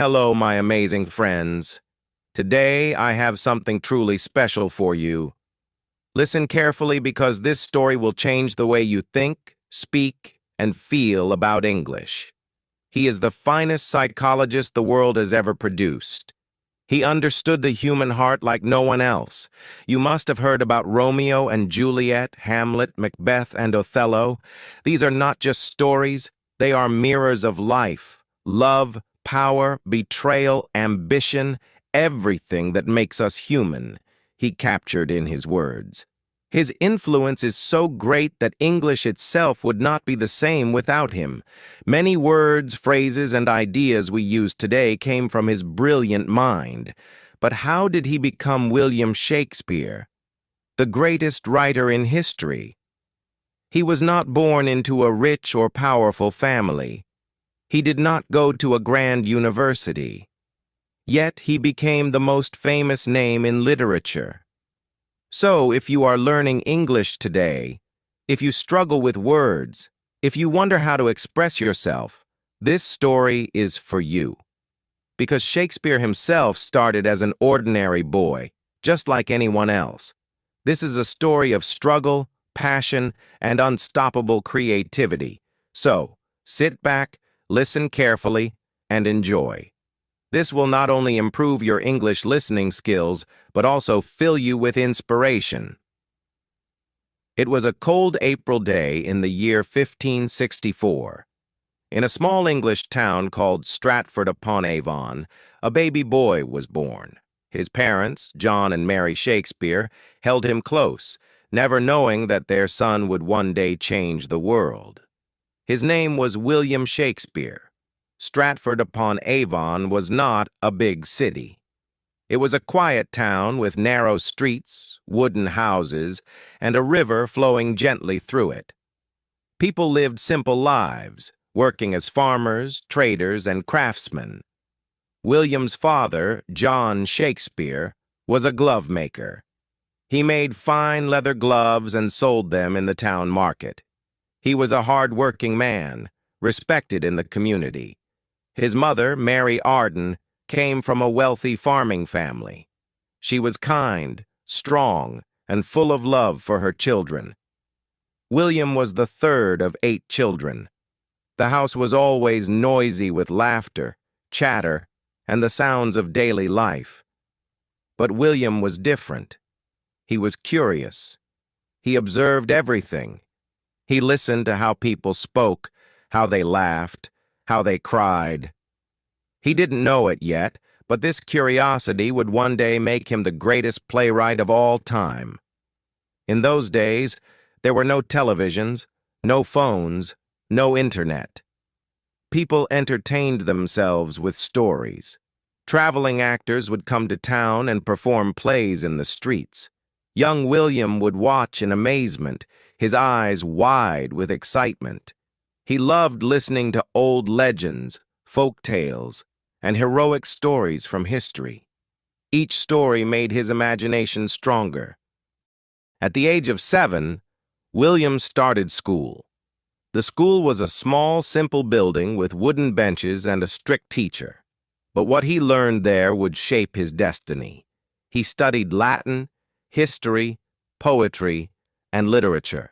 Hello, my amazing friends. Today, I have something truly special for you. Listen carefully because this story will change the way you think, speak, and feel about English. He is the finest psychologist the world has ever produced. He understood the human heart like no one else. You must have heard about Romeo and Juliet, Hamlet, Macbeth, and Othello. These are not just stories, they are mirrors of life, love, power, betrayal, ambition, everything that makes us human, he captured in his words. His influence is so great that English itself would not be the same without him. Many words, phrases, and ideas we use today came from his brilliant mind. But how did he become William Shakespeare, the greatest writer in history? He was not born into a rich or powerful family. He did not go to a grand university. Yet he became the most famous name in literature. So, if you are learning English today, if you struggle with words, if you wonder how to express yourself, this story is for you. Because Shakespeare himself started as an ordinary boy, just like anyone else. This is a story of struggle, passion, and unstoppable creativity. So, sit back, listen carefully, and enjoy. This will not only improve your English listening skills, but also fill you with inspiration. It was a cold April day in the year 1564. In a small English town called Stratford-upon-Avon, a baby boy was born. His parents, John and Mary Shakespeare, held him close, never knowing that their son would one day change the world. His name was William Shakespeare. Stratford-upon-Avon was not a big city. It was a quiet town with narrow streets, wooden houses, and a river flowing gently through it. People lived simple lives, working as farmers, traders, and craftsmen. William's father, John Shakespeare, was a glove maker. He made fine leather gloves and sold them in the town market. He was a hard-working man, respected in the community. His mother, Mary Arden, came from a wealthy farming family. She was kind, strong, and full of love for her children. William was the third of 8 children. The house was always noisy with laughter, chatter, and the sounds of daily life. But William was different. He was curious. He observed everything. He listened to how people spoke, how they laughed, how they cried. He didn't know it yet, but this curiosity would one day make him the greatest playwright of all time. In those days, there were no televisions, no phones, no internet. People entertained themselves with stories. Traveling actors would come to town and perform plays in the streets. Young William would watch in amazement, his eyes wide with excitement. He loved listening to old legends, folk tales, and heroic stories from history. Each story made his imagination stronger. At the age of 7, William started school. The school was a small, simple building with wooden benches and a strict teacher. But what he learned there would shape his destiny. He studied Latin, history, poetry, and literature.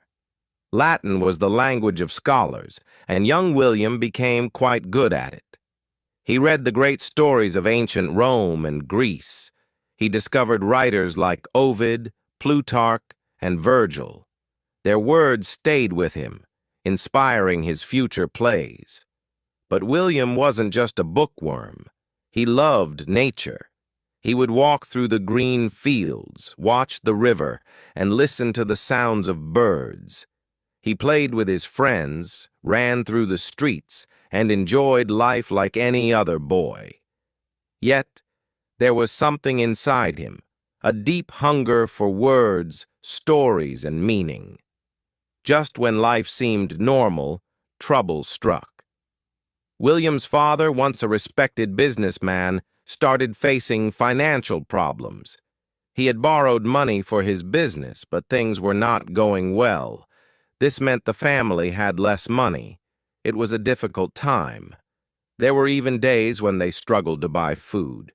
Latin was the language of scholars, and young William became quite good at it. He read the great stories of ancient Rome and Greece. He discovered writers like Ovid, Plutarch, and Virgil. Their words stayed with him, inspiring his future plays. But William wasn't just a bookworm. He loved nature. He would walk through the green fields, watch the river, and listen to the sounds of birds. He played with his friends, ran through the streets, and enjoyed life like any other boy. Yet, there was something inside him, a deep hunger for words, stories, and meaning. Just when life seemed normal, trouble struck. William's father, once a respected businessman, started facing financial problems. He had borrowed money for his business, but things were not going well. This meant the family had less money. It was a difficult time. There were even days when they struggled to buy food.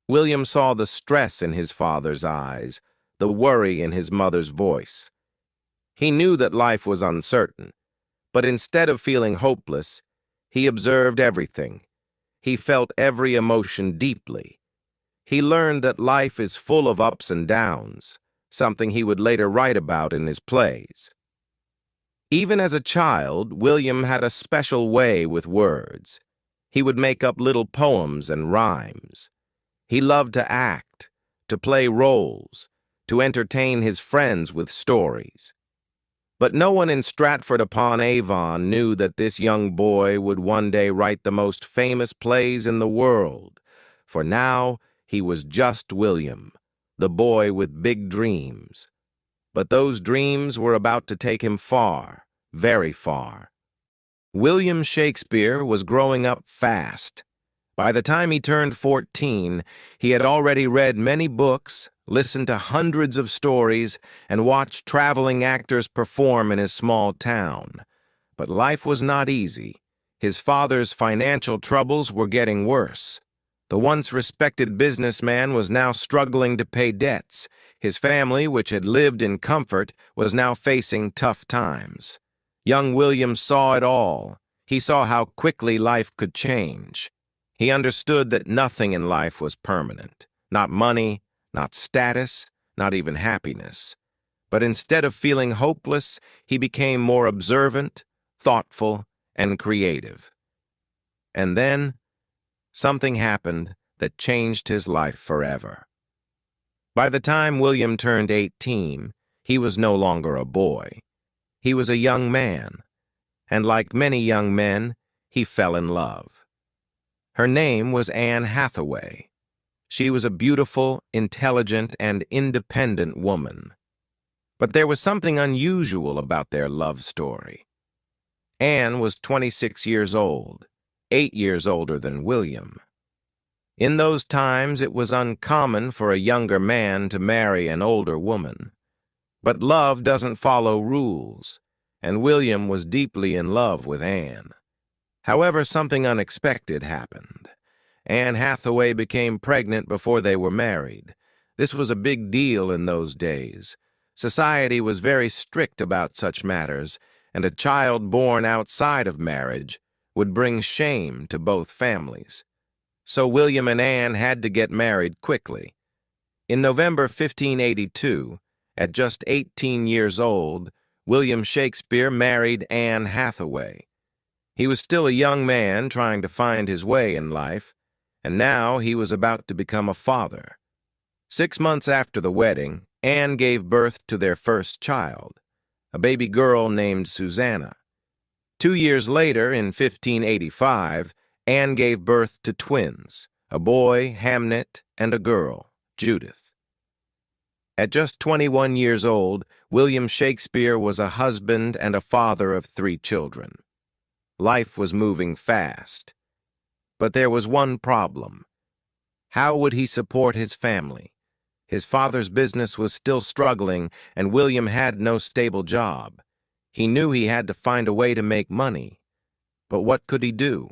William saw the stress in his father's eyes, the worry in his mother's voice. He knew that life was uncertain, but instead of feeling hopeless, he observed everything. He felt every emotion deeply. He learned that life is full of ups and downs, something he would later write about in his plays. Even as a child, William had a special way with words. He would make up little poems and rhymes. He loved to act, to play roles, to entertain his friends with stories. But no one in Stratford-upon-Avon knew that this young boy would one day write the most famous plays in the world, for now he was just William, the boy with big dreams. But those dreams were about to take him far, very far. William Shakespeare was growing up fast. By the time he turned 14, he had already read many books, listened to hundreds of stories, and watched traveling actors perform in his small town. But life was not easy. His father's financial troubles were getting worse. The once respected businessman was now struggling to pay debts. His family, which had lived in comfort, was now facing tough times. Young William saw it all. He saw how quickly life could change. He understood that nothing in life was permanent. Not money, not status, not even happiness. But instead of feeling hopeless, he became more observant, thoughtful, and creative. And then, something happened that changed his life forever. By the time William turned 18, he was no longer a boy. He was a young man, and like many young men, he fell in love. Her name was Anne Hathaway. She was a beautiful, intelligent, and independent woman. But there was something unusual about their love story. Anne was 26 years old, 8 years older than William. In those times, it was uncommon for a younger man to marry an older woman. But love doesn't follow rules, and William was deeply in love with Anne. However, something unexpected happened. Anne Hathaway became pregnant before they were married. This was a big deal in those days. Society was very strict about such matters, and a child born outside of marriage would bring shame to both families. So William and Anne had to get married quickly. In November 1582, at just 18 years old, William Shakespeare married Anne Hathaway. He was still a young man trying to find his way in life, and now he was about to become a father. 6 months after the wedding, Anne gave birth to their first child, a baby girl named Susanna. 2 years later, in 1585, Anne gave birth to twins, a boy, Hamnet, and a girl, Judith. At just 21 years old, William Shakespeare was a husband and a father of 3 children. Life was moving fast. But there was one problem. How would he support his family? His father's business was still struggling, and William had no stable job. He knew he had to find a way to make money. But what could he do?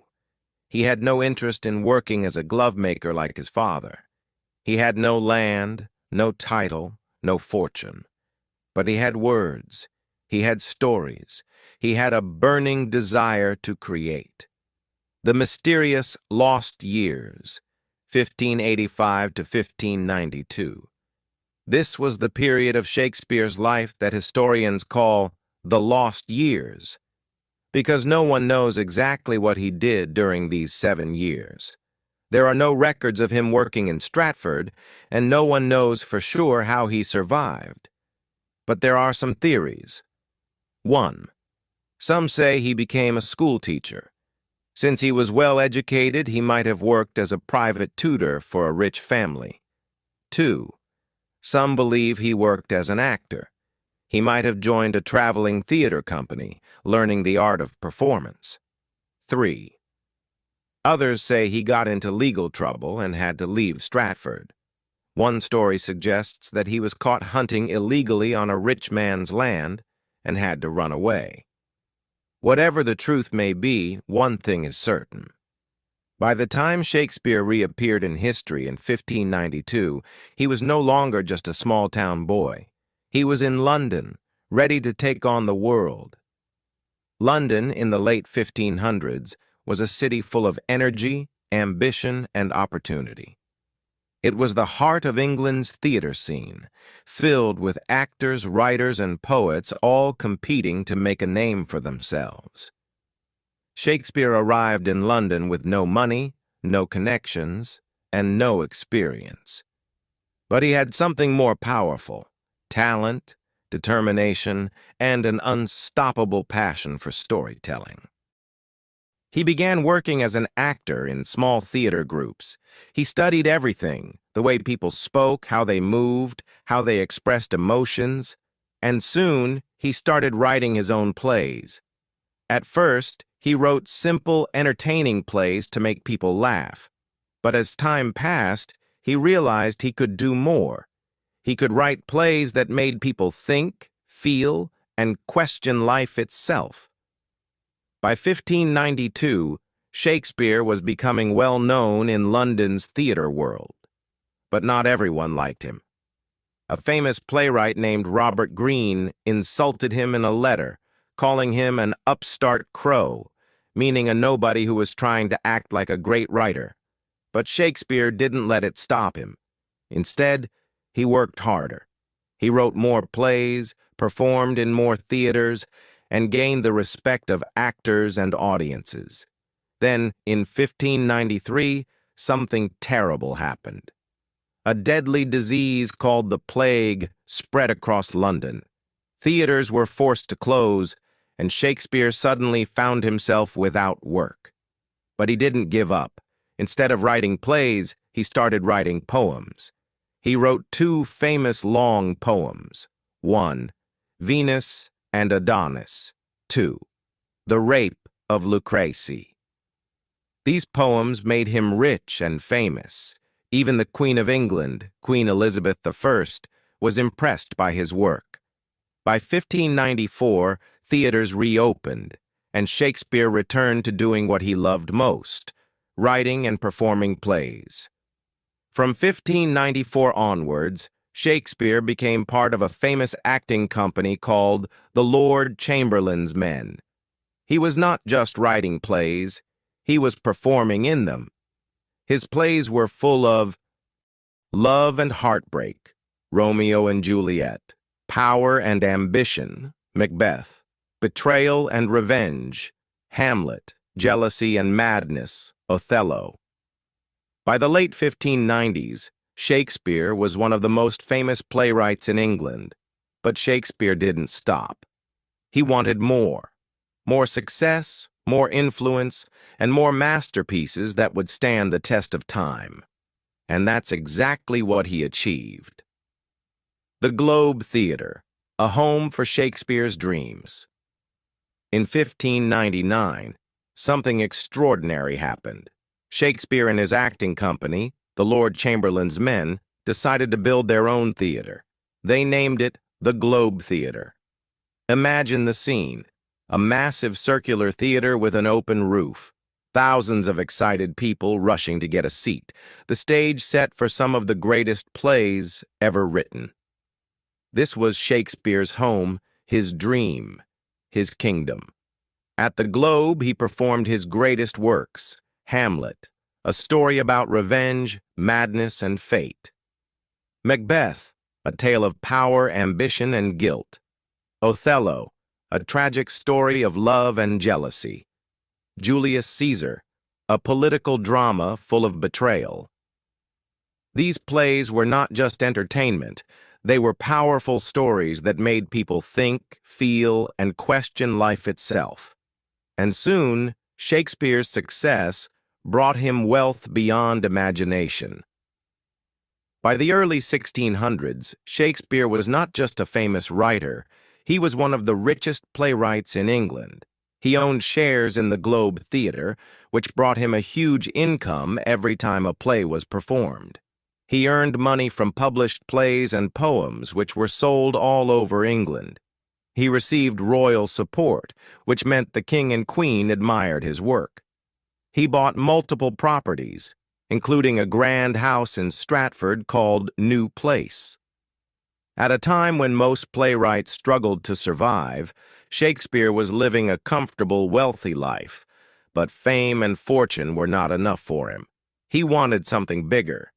He had no interest in working as a glove maker like his father. He had no land, no title, no fortune. But he had words. He had stories. He had a burning desire to create. The mysterious lost years, 1585 to 1592. This was the period of Shakespeare's life that historians call the lost years, because no one knows exactly what he did during these 7 years. There are no records of him working in Stratford, and no one knows for sure how he survived. But there are some theories. 1. Some say he became a school teacher. Since he was well educated, he might have worked as a private tutor for a rich family. 2. Some believe he worked as an actor. He might have joined a traveling theater company, learning the art of performance. 3. Others say he got into legal trouble and had to leave Stratford. One story suggests that he was caught hunting illegally on a rich man's land and had to run away. Whatever the truth may be, one thing is certain. By the time Shakespeare reappeared in history in 1592, he was no longer just a small-town boy. He was in London, ready to take on the world. London, in the late 1500s, was a city full of energy, ambition, and opportunity. It was the heart of England's theater scene, filled with actors, writers, and poets all competing to make a name for themselves. Shakespeare arrived in London with no money, no connections, and no experience. But he had something more powerful: talent, determination, and an unstoppable passion for storytelling. He began working as an actor in small theater groups. He studied everything: the way people spoke, how they moved, how they expressed emotions, and soon he started writing his own plays. At first, he wrote simple, entertaining plays to make people laugh. But as time passed, he realized he could do more. He could write plays that made people think, feel, and question life itself. By 1592, Shakespeare was becoming well known in London's theater world. But not everyone liked him. A famous playwright named Robert Greene insulted him in a letter, calling him an upstart crow, meaning a nobody who was trying to act like a great writer. But Shakespeare didn't let it stop him. Instead, he worked harder. He wrote more plays, performed in more theaters, and gained the respect of actors and audiences. Then, in 1593, something terrible happened. A deadly disease called the plague spread across London. Theaters were forced to close, and Shakespeare suddenly found himself without work. But he didn't give up. Instead of writing plays, he started writing poems. He wrote two famous long poems. 1, Venus and Adonis. 2, The Rape of Lucrece. These poems made him rich and famous. Even the Queen of England, Queen Elizabeth I, was impressed by his work. By 1594, theaters reopened, and Shakespeare returned to doing what he loved most: writing and performing plays. From 1594 onwards, Shakespeare became part of a famous acting company called the Lord Chamberlain's Men. He was not just writing plays, he was performing in them. His plays were full of love and heartbreak, Romeo and Juliet; power and ambition, Macbeth; betrayal and revenge, Hamlet; jealousy and madness, Othello. By the late 1590s, Shakespeare was one of the most famous playwrights in England. But Shakespeare didn't stop. He wanted more. More success, more influence, and more masterpieces that would stand the test of time. And that's exactly what he achieved. The Globe Theatre, a home for Shakespeare's dreams. In 1599, something extraordinary happened. Shakespeare and his acting company, the Lord Chamberlain's Men, decided to build their own theater. They named it the Globe Theatre. Imagine the scene: a massive circular theater with an open roof. Thousands of excited people rushing to get a seat. The stage set for some of the greatest plays ever written. This was Shakespeare's home, his dream, his kingdom. At the Globe, he performed his greatest works: Hamlet, a story about revenge, madness, and fate; Macbeth, a tale of power, ambition, and guilt; Othello, a tragic story of love and jealousy; Julius Caesar, a political drama full of betrayal. These plays were not just entertainment. They were powerful stories that made people think, feel, and question life itself. And soon, Shakespeare's success brought him wealth beyond imagination. By the early 1600s, Shakespeare was not just a famous writer, he was one of the richest playwrights in England. He owned shares in the Globe Theatre, which brought him a huge income every time a play was performed. He earned money from published plays and poems which were sold all over England. He received royal support, which meant the king and queen admired his work. He bought multiple properties, including a grand house in Stratford called New Place. At a time when most playwrights struggled to survive, Shakespeare was living a comfortable, wealthy life, but fame and fortune were not enough for him. He wanted something bigger.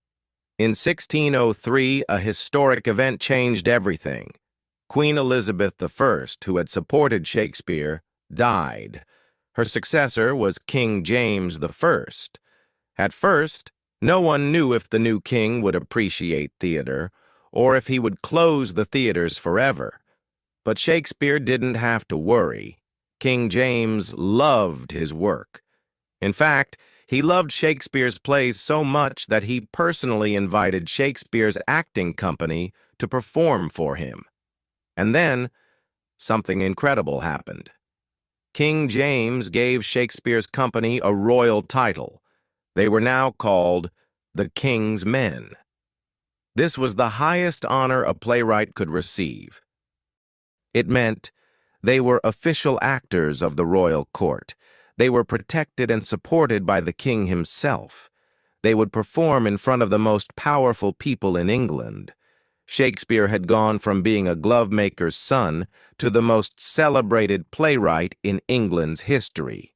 In 1603, a historic event changed everything. Queen Elizabeth I, who had supported Shakespeare, died. Her successor was King James I. At first, no one knew if the new king would appreciate theater, or if he would close the theaters forever. But Shakespeare didn't have to worry. King James loved his work. In fact, he loved Shakespeare's plays so much that he personally invited Shakespeare's acting company to perform for him. And then, something incredible happened. King James gave Shakespeare's company a royal title. They were now called the King's Men. This was the highest honor a playwright could receive. It meant they were official actors of the royal court. They were protected and supported by the king himself. They would perform in front of the most powerful people in England. Shakespeare had gone from being a glovemaker's son to the most celebrated playwright in England's history.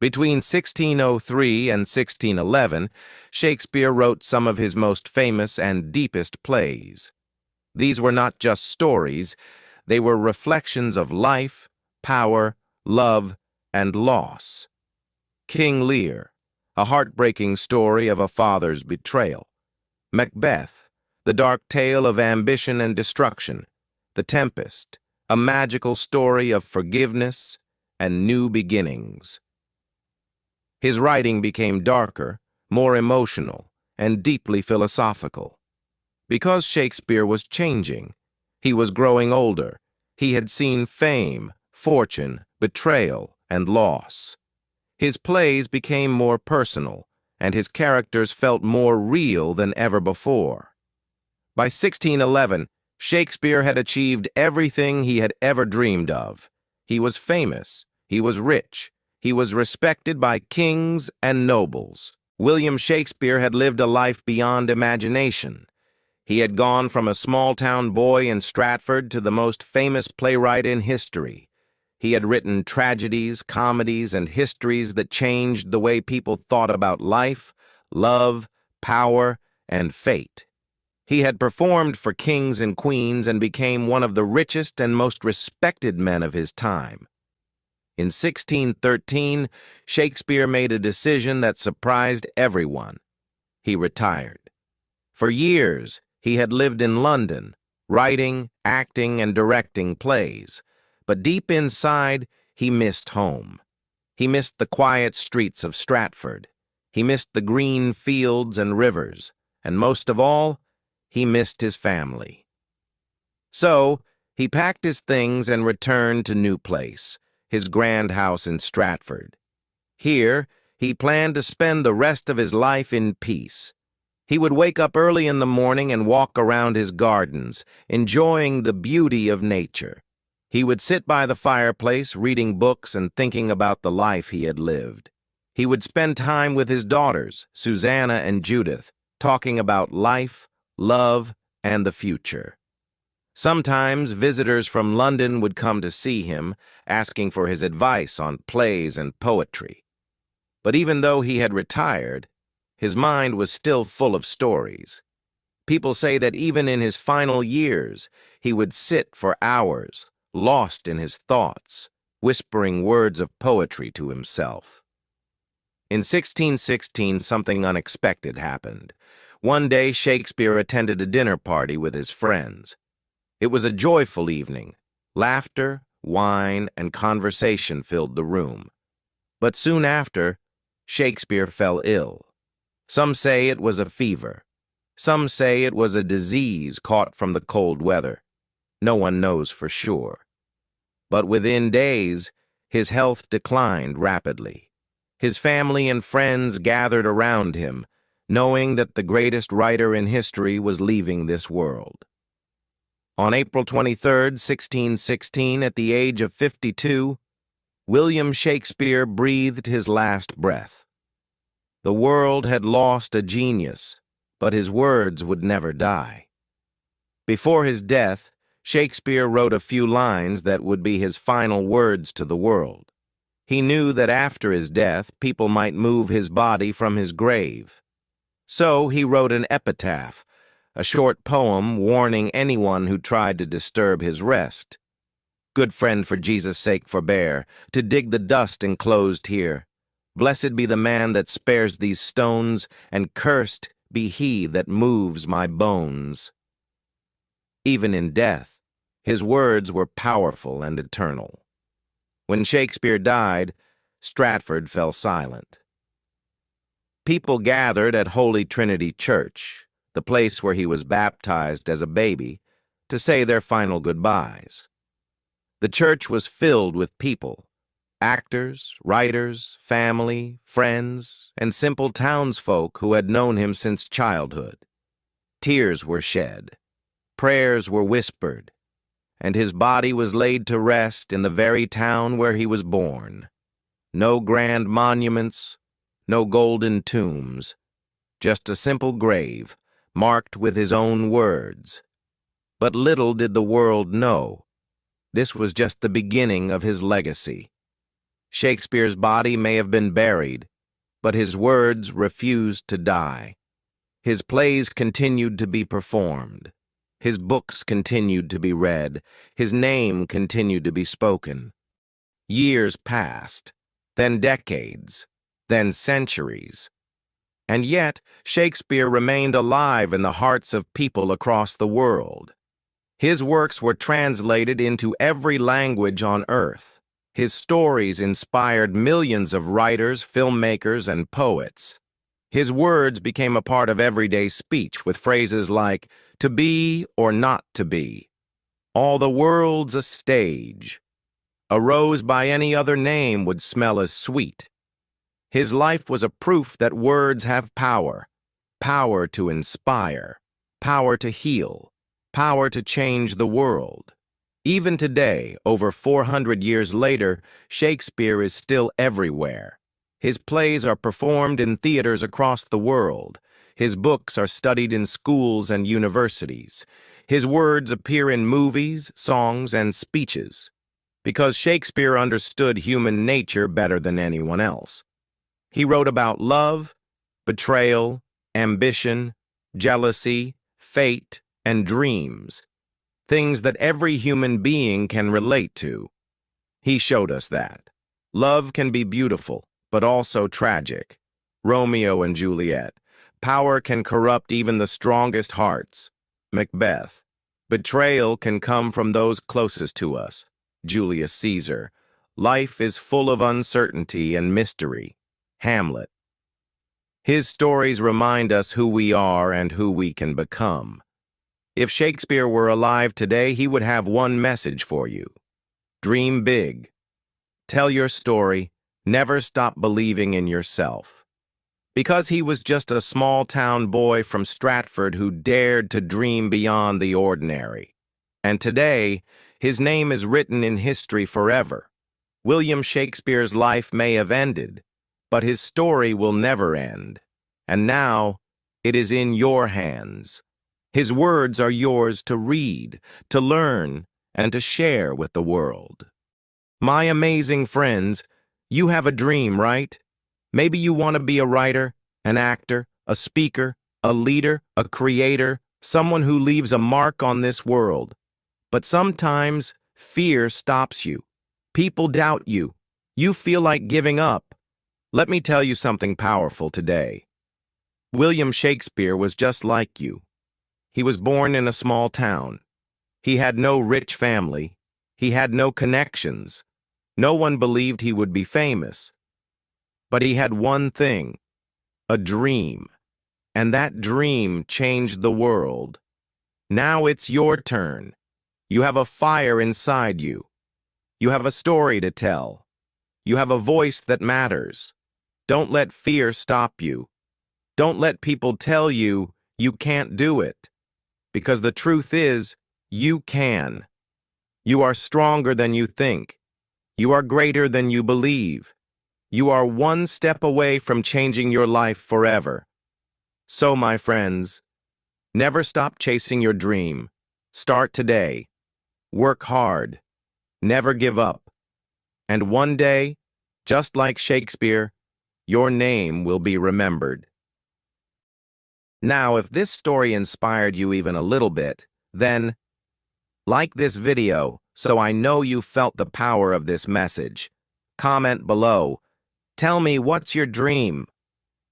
Between 1603 and 1611, Shakespeare wrote some of his most famous and deepest plays. These were not just stories, they were reflections of life, power, love, and loss. King Lear, a heartbreaking story of a father's betrayal. Macbeth, the dark tale of ambition and destruction. The Tempest, a magical story of forgiveness and new beginnings. His writing became darker, more emotional, and deeply philosophical. Because Shakespeare was changing, he was growing older. He had seen fame, fortune, betrayal, and loss. His plays became more personal, and his characters felt more real than ever before. By 1611, Shakespeare had achieved everything he had ever dreamed of. He was famous, he was rich, he was respected by kings and nobles. William Shakespeare had lived a life beyond imagination. He had gone from a small-town boy in Stratford to the most famous playwright in history. He had written tragedies, comedies, and histories that changed the way people thought about life, love, power, and fate. He had performed for kings and queens and became one of the richest and most respected men of his time. In 1613, Shakespeare made a decision that surprised everyone. He retired. For years, he had lived in London, writing, acting, and directing plays. But deep inside, he missed home. He missed the quiet streets of Stratford. He missed the green fields and rivers. And most of all, he missed his family. So, he packed his things and returned to New Place, his grand house in Stratford. Here, he planned to spend the rest of his life in peace. He would wake up early in the morning and walk around his gardens, enjoying the beauty of nature. He would sit by the fireplace, reading books and thinking about the life he had lived. He would spend time with his daughters, Susanna and Judith, talking about life, love, and the future. Sometimes visitors from London would come to see him, asking for his advice on plays and poetry. But even though he had retired, his mind was still full of stories. People say that even in his final years, he would sit for hours, lost in his thoughts, whispering words of poetry to himself. In 1616, something unexpected happened. One day, Shakespeare attended a dinner party with his friends. It was a joyful evening. Laughter, wine, and conversation filled the room. But soon after, Shakespeare fell ill. Some say it was a fever. Some say it was a disease caught from the cold weather. No one knows for sure. But within days, his health declined rapidly. His family and friends gathered around him, knowing that the greatest writer in history was leaving this world. On April 23, 1616, at the age of 52, William Shakespeare breathed his last breath. The world had lost a genius, but his words would never die. Before his death, Shakespeare wrote a few lines that would be his final words to the world. He knew that after his death, people might move his body from his grave. So he wrote an epitaph, a short poem warning anyone who tried to disturb his rest. Good friend, for Jesus' sake forbear to dig the dust enclosed here. Blessed be the man that spares these stones, and cursed be he that moves my bones. Even in death, his words were powerful and eternal. When Shakespeare died, Stratford fell silent. People gathered at Holy Trinity Church, the place where he was baptized as a baby, to say their final goodbyes. The church was filled with people, actors, writers, family, friends, and simple townsfolk who had known him since childhood. Tears were shed, prayers were whispered, and his body was laid to rest in the very town where he was born. No grand monuments, no golden tombs, just a simple grave, marked with his own words. But little did the world know, this was just the beginning of his legacy. Shakespeare's body may have been buried, but his words refused to die. His plays continued to be performed. His books continued to be read. His name continued to be spoken. Years passed, then decades, then centuries. And yet, Shakespeare remained alive in the hearts of people across the world. His works were translated into every language on earth. His stories inspired millions of writers, filmmakers, and poets. His words became a part of everyday speech with phrases like, "to be or not to be," "all the world's a stage," "a rose by any other name would smell as sweet." His life was a proof that words have power, power to inspire, power to heal, power to change the world. Even today, over 400 years later, Shakespeare is still everywhere. His plays are performed in theaters across the world. His books are studied in schools and universities. His words appear in movies, songs, and speeches, because Shakespeare understood human nature better than anyone else. He wrote about love, betrayal, ambition, jealousy, fate, and dreams, things that every human being can relate to. He showed us that love can be beautiful, but also tragic. Romeo and Juliet. Power can corrupt even the strongest hearts. Macbeth. Betrayal can come from those closest to us. Julius Caesar. Life is full of uncertainty and mystery. Hamlet. His stories remind us who we are and who we can become. If Shakespeare were alive today, he would have one message for you. Dream big. Tell your story. Never stop believing in yourself. Because he was just a small-town boy from Stratford who dared to dream beyond the ordinary. And today, his name is written in history forever. William Shakespeare's life may have ended, but his story will never end. And now, it is in your hands. His words are yours to read, to learn, and to share with the world. My amazing friends, you have a dream, right? Maybe you want to be a writer, an actor, a speaker, a leader, a creator, someone who leaves a mark on this world. But sometimes fear stops you. People doubt you. You feel like giving up. Let me tell you something powerful today. William Shakespeare was just like you. He was born in a small town. He had no rich family. He had no connections. No one believed he would be famous. But he had one thing, a dream. And that dream changed the world. Now it's your turn. You have a fire inside you. You have a story to tell. You have a voice that matters. Don't let fear stop you. Don't let people tell you you can't do it. Because the truth is, You can. You are stronger than you think. You are greater than you believe. You are one step away from changing your life forever. So, my friends, never stop chasing your dream. Start today. Work hard. Never give up. And one day, just like Shakespeare, your name will be remembered. Now, if this story inspired you even a little bit, then like this video so I know you felt the power of this message. Comment below. Tell me what's your dream.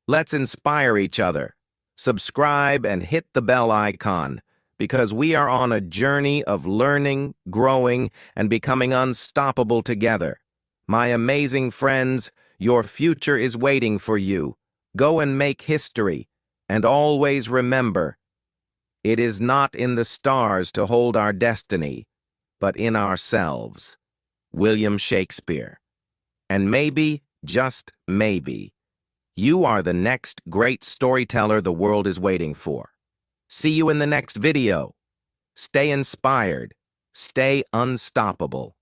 Let's inspire each other. Subscribe and hit the bell icon because we are on a journey of learning, growing, and becoming unstoppable together. My amazing friends, your future is waiting for you. Go and make history. And always remember, it is not in the stars to hold our destiny, but in ourselves. William Shakespeare. And maybe, just maybe, you are the next great storyteller the world is waiting for. See you in the next video. Stay inspired. Stay unstoppable.